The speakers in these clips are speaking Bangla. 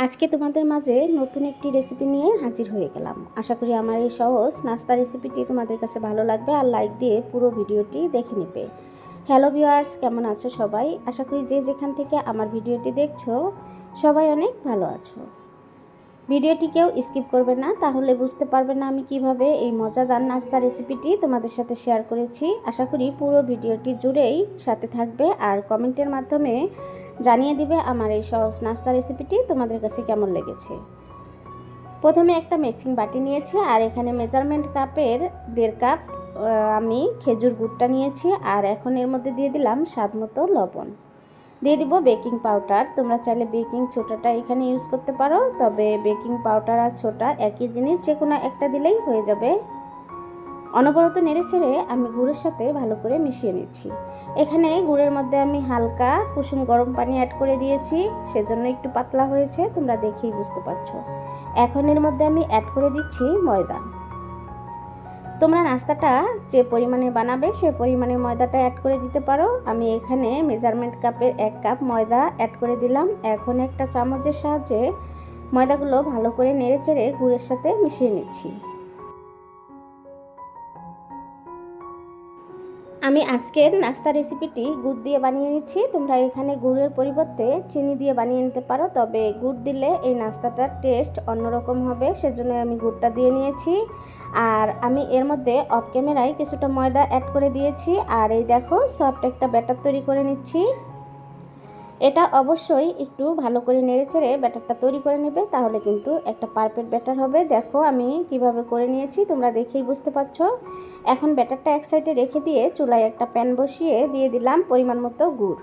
আজকে তোমাদের মাঝে নতুন একটি রেসিপি নিয়ে হাজির হয়ে গেলাম। আশা করি আমার এই সহজ নাস্তা রেসিপিটি তোমাদের কাছে ভালো লাগবে আর লাইক দিয়ে পুরো ভিডিওটি দেখে নেবে। হ্যালো ভিউয়ার্স, কেমন আছো সবাই? আশা করি যে যেখান থেকে আমার ভিডিওটি দেখছো সবাই অনেক ভালো আছো। ভিডিওটি কেউ স্কিপ করবে না, তাহলে বুঝতে পারবে না আমি কিভাবে এই মজাদার নাস্তা রেসিপিটি তোমাদের সাথে শেয়ার করেছি। আশা করি পুরো ভিডিওটি জুড়েই সাথে থাকবে আর কমেন্টের মাধ্যমে জানিয়ে দিবে আমার এই সহজ নাস্তা রেসিপিটি তোমাদের কাছে কেমন লেগেছে। প্রথমে একটা মিক্সিং বাটি নিয়েছি আর এখানে মেজারমেন্ট কাপের 1.5 কাপ আমি খেজুর গুড়টা নিয়েছি। আর এখন এর মধ্যে দিয়ে দিলাম স্বাদমতো লবণ, দিয়ে দিব বেকিং পাউডার। তোমরা চাইলে বেকিং সোডাটা এখানে ইউজ করতে পারো, তবে বেকিং পাউডার আর সোডা একই জিনিস, যে কোনো একটা দিলেই হয়ে যাবে। অনবরত নেড়েচেড়ে আমি গুড়ের সাথে ভালো করে মিশিয়ে নিচ্ছি। এখানে গুড়ের মধ্যে আমি হালকা কুসুম গরম পানি অ্যাড করে দিয়েছি, সেজন্য একটু পাতলা হয়েছে, তোমরা দেখেই বুঝতে পারছো। এখন এর মধ্যে আমি অ্যাড করে দিচ্ছি ময়দা। তোমরা নাস্তাটা যে পরিমাণে বানাবে সে পরিমাণে ময়দাটা অ্যাড করে দিতে পারো। আমি এখানে মেজারমেন্ট কাপের 1 কাপ ময়দা অ্যাড করে দিলাম। এখন একটা চামচের সাহায্যে ময়দাগুলো ভালো করে নেড়েচেড়ে গুড়ের সাথে মিশিয়ে নিচ্ছি। আমি আজকের নাস্তা রেসিপিটি গুড় দিয়ে বানিয়ে নিচ্ছি। তোমরা এখানে গুড়ের পরিবর্তে চিনি দিয়ে বানিয়ে নিতে পারো, তবে গুড় দিলে এই নাস্তাটার টেস্ট অন্যরকম হবে, সেজন্য আমি গুড়টা দিয়ে নিয়েছি। আর আমি এর মধ্যে অফ ক্যামেরায় কিছুটা ময়দা অ্যাড করে দিয়েছি। আর এই দেখো সফট একটা ব্যাটার তৈরি করে নিচ্ছি। এটা অবশ্যই একটু ভালো করে নেড়েচেড়ে ব্যাটারটা তৈরি করে নেবে, তাহলে কিন্তু একটা পারফেক্ট ব্যাটার হবে। দেখো আমি কিভাবে করে নিয়েছি, তোমরা দেখেই বুঝতে পারছো। এখন ব্যাটারটা এক সাইডে রেখে দিয়ে চুলায় একটা প্যান বসিয়ে দিয়ে দিলাম পরিমাণ মতো গুড়।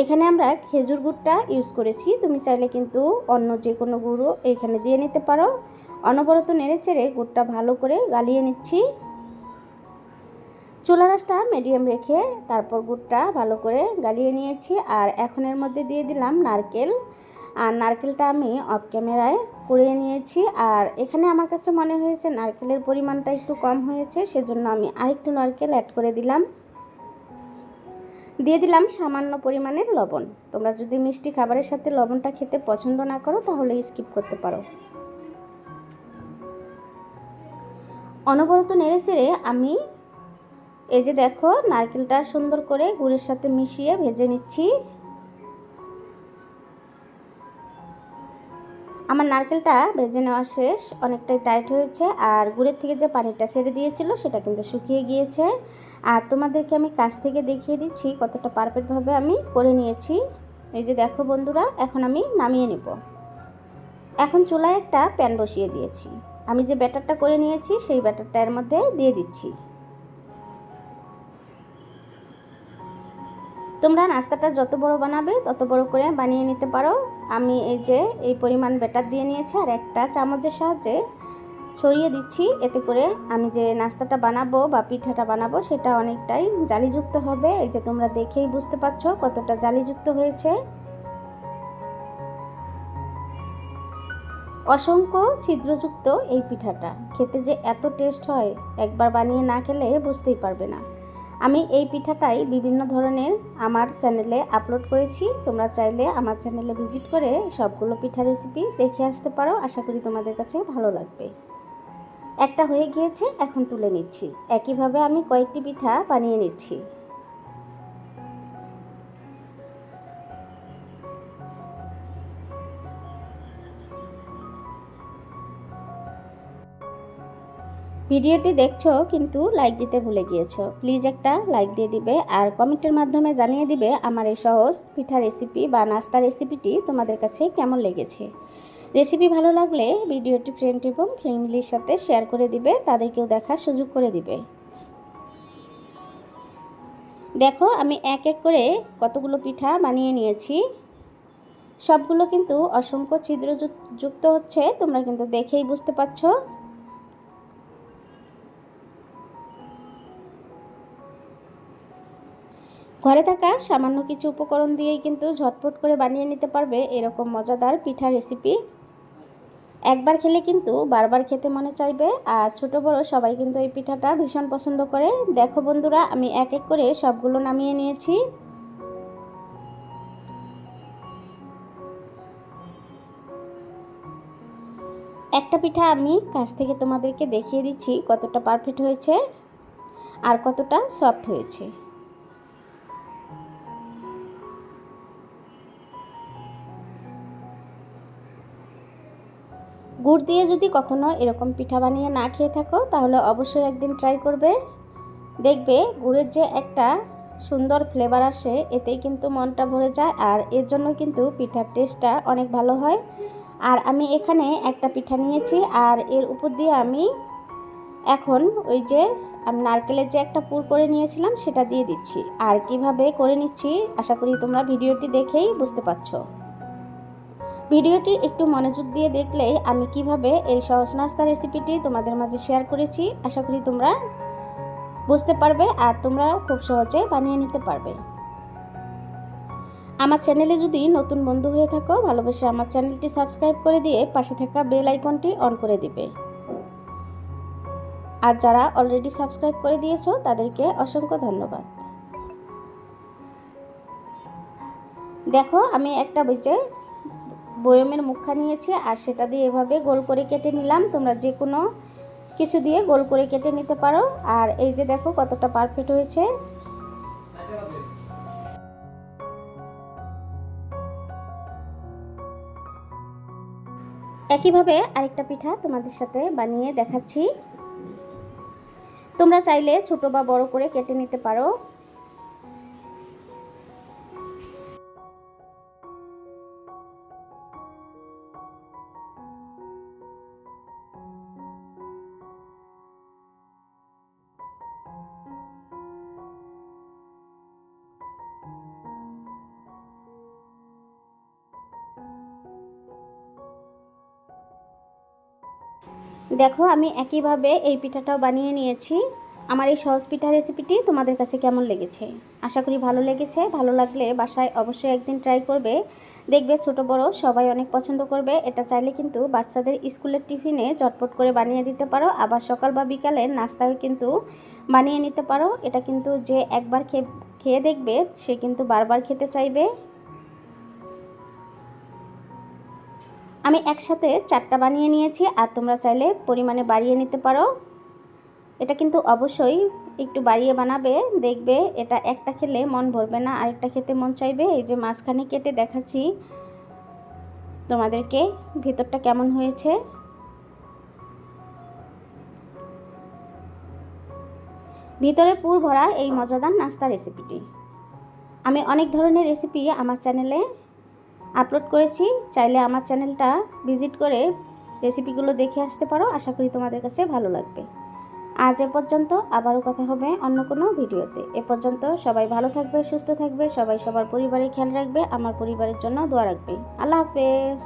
এখানে আমরা খেজুর গুড়টা ইউজ করেছি, তুমি চাইলে কিন্তু অন্য যে কোনো গুঁড়ো এখানে দিয়ে নিতে পারো। অনবরত নেড়েচেড়ে গুড়টা ভালো করে গালিয়ে নিচ্ছি। চুলার আঁচটা মিডিয়াম রেখে তারপর গুড়টা ভালো করে গালিয়ে নিয়েছি। আর এখন এর মধ্যে দিয়ে দিলাম নারকেল। আর নারকেলটা আমি অফ ক্যামেরায় কুড়িয়ে নিয়েছি। আর এখানে আমার কাছে মনে হয়েছে নারকেলের পরিমাণটা একটু কম হয়েছে, সেজন্য আমি আরেকটু নারকেল অ্যাড করে দিলাম। দিয়ে দিলাম সামান্য পরিমাণের লবণ। তোমরা যদি মিষ্টি খাবারের সাথে লবণটা খেতে পছন্দ না করো তাহলে স্কিপ করতে পারো। অনবরত নেড়েচেড়ে আমি এই যে দেখো নারকেলটা সুন্দর করে গুড়ের সাথে মিশিয়ে ভেজে নিচ্ছি। আমার নারকেলটা ভেজে নেওয়া শেষ, অনেকটাই টাইট হয়েছে। আর গুড়ের থেকে যে পানিটা ছেড়ে দিয়েছিল সেটা কিন্তু শুকিয়ে গিয়েছে। আর তোমাদেরকে আমি কাছ থেকে দেখিয়ে দিচ্ছি কতটা পারফেক্টভাবে আমি করে নিয়েছি। এই যে দেখো বন্ধুরা, এখন আমি নামিয়ে নেব। এখন চুলায় একটা প্যান বসিয়ে দিয়েছি। আমি যে ব্যাটারটা করে নিয়েছি সেই ব্যাটারটা এর মধ্যে দিয়ে দিচ্ছি। তোমরা নাস্তাটা যত বড় বানাবে তত বড় করে বানিয়ে নিতে পারো। আমি এই যে এই পরিমাণ ব্যাটার দিয়ে নিয়েছি আর একটা চামচের সাহায্যে ছড়িয়ে দিচ্ছি। এতে করে আমি যে নাস্তাটা বানাবো বা পিঠাটা বানাবো সেটা অনেকটাই জালিযুক্ত হবে। এই যে তোমরা দেখেই বুঝতে পারছো কতটা জালিযুক্ত হয়েছে। অসংখ্য ছিদ্রযুক্ত এই পিঠাটা খেতে যে এত টেস্ট হয়, একবার বানিয়ে না খেলে বুঝতেই পারবে না। আমি এই পিঠাটাই বিভিন্ন ধরনের আমার চ্যানেলে আপলোড করেছি, তোমরা চাইলে আমার চ্যানেলে ভিজিট করে সবগুলো পিঠা রেসিপি দেখে আসতে পারো। আশা করি তোমাদের কাছে ভালো লাগবে। একটা হয়ে গিয়েছে, এখন তুলে নিচ্ছি। একইভাবে আমি কয়েকটি পিঠা বানিয়ে নিচ্ছি। ভিডিওটি দেখছো কিন্তু লাইক দিতে ভুলে গিয়েছো, প্লিজ একটা লাইক দিয়ে দিবে আর কমেন্টের মাধ্যমে জানিয়ে দিবে আমার এই সহজ পিঠা রেসিপি বা নাস্তা রেসিপিটি তোমাদের কাছে কেমন লেগেছে। রেসিপি ভালো লাগলে ভিডিওটি ফ্রেন্ড এবং ফ্যামিলির সাথে শেয়ার করে দিবে, তাদেরকেও দেখার সুযোগ করে দিবে। দেখো আমি এক এক করে কতগুলো পিঠা বানিয়ে নিয়েছি। সবগুলো কিন্তু অসংখ্য ছিদ্রযুক্ত হচ্ছে, তোমরা কিন্তু দেখেই বুঝতে পারছো। ঘরে থাকা সামান্য কিছু উপকরণ দিয়েই কিন্তু ঝটপট করে বানিয়ে নিতে পারবে এরকম মজাদার পিঠা রেসিপি। একবার খেলে কিন্তু বারবার খেতে মনে চাইবে। আর ছোট বড় সবাই কিন্তু এই পিঠাটা ভীষণ পছন্দ করে। দেখো বন্ধুরা, আমি এক এক করে সবগুলো নামিয়ে নিয়েছি। একটা পিঠা আমি কাছ থেকে তোমাদেরকে দেখিয়ে দিচ্ছি কতটা পারফেক্ট হয়েছে আর কতটা সফট হয়েছে। গুড় দিয়ে যদি কখনো এরকম পিঠা বানিয়ে না খেয়ে থাকো তাহলে অবশ্যই একদিন ট্রাই করবে। দেখবে গুড়ের যে একটা সুন্দর ফ্লেভার আসে, এতেই কিন্তু মনটা ভরে যায়, আর এর জন্য কিন্তু পিঠার টেস্টটা অনেক ভালো হয়। আর আমি এখানে একটা পিঠা নিয়েছি, আর এর উপর দিয়ে আমি এখন ওই যে আমি নারকেলের যে একটা পুর করে নিয়েছিলাম সেটা দিয়ে দিচ্ছি। আর কিভাবে করে নিচ্ছি আশা করি তোমরা ভিডিওটি দেখেই বুঝতে পারছো। ভিডিওটি একটু মনোযোগ দিয়ে দেখলেই আমি কিভাবে এই সহজ নাস্তা রেসিপিটি তোমাদের মাঝে শেয়ার করেছি আশা করি তোমরা বুঝতে পারবে, আর তোমরা খুব সহজে বানিয়ে নিতে পারবে। আমার চ্যানেলে যদি নতুন বন্ধু হয়ে থাকো ভালোবেসে আমার চ্যানেলটি সাবস্ক্রাইব করে দিয়ে পাশে থাকা বেল আইকনটি অন করে দিবে। আর যারা অলরেডি সাবস্ক্রাইব করে দিয়েছো তাদেরকে অসংখ্য ধন্যবাদ। দেখো আমি একটা বয়মের মুখা নিয়েছি, আর সেটা দিয়ে এভাবে গোল করে কেটে নিলাম। তোমরা যে কোনো কিছু দিয়ে গোল করে কেটে নিতে পারো। আর এই যে দেখো কতটা পারফেক্ট হয়েছে। একইভাবে আরেকটা পিঠা তোমাদের সাথে বানিয়ে দেখাচ্ছি। তোমরা চাইলে ছোট বা বড় করে কেটে নিতে পারো। দেখো আমি একইভাবে এই পিঠাটাও বানিয়ে নিয়েছি। আমার এই সহজ পিঠা রেসিপিটি তোমাদের কাছে কেমন লেগেছে? আশা করি ভালো লেগেছে। ভালো লাগলে বাসায় অবশ্যই একদিন ট্রাই করবে, দেখবে ছোট বড় সবাই অনেক পছন্দ করবে। এটা চাইলে কিন্তু বাচ্চাদের স্কুলের টিফিনে চটপট করে বানিয়ে দিতে পারো, আবার সকাল বা বিকালে নাস্তাও কিন্তু বানিয়ে নিতে পারো। এটা কিন্তু যে একবার খেয়ে দেখবে সে কিন্তু বারবার খেতে চাইবে। আমি একসাথে 4টা বানিয়ে নিয়েছি, আর তোমরা চাইলে পরিমাণে বাড়িয়ে নিতে পারো। এটা কিন্তু অবশ্যই একটু বাড়িয়ে বানাবে, দেখবে এটা একটা খেলে মন ভরবে না, আরেকটা খেতে মন চাইবে। এই যে মাঝখানে কেটে দেখাচ্ছি তোমাদেরকে ভিতরটা কেমন হয়েছে। ভিতরে পুর ভরা এই মজাদার নাস্তা রেসিপিটি। আমি অনেক ধরনের রেসিপি আমার চ্যানেলে আপলোড করেছি, চাইলে আমার চ্যানেলটা ভিজিট করে রেসিপিগুলো দেখে আসতে পারো। আশা করি তোমাদের কাছে ভালো লাগবে। আজ এ পর্যন্ত, আবারও কথা হবে অন্য কোনো ভিডিওতে। এ পর্যন্ত সবাই ভালো থাকবে, সুস্থ থাকবে, সবাই সবার পরিবারের খেয়াল রাখবে, আমার পরিবারের জন্য দোয়া রাখবে। আল্লাহ হাফেজ।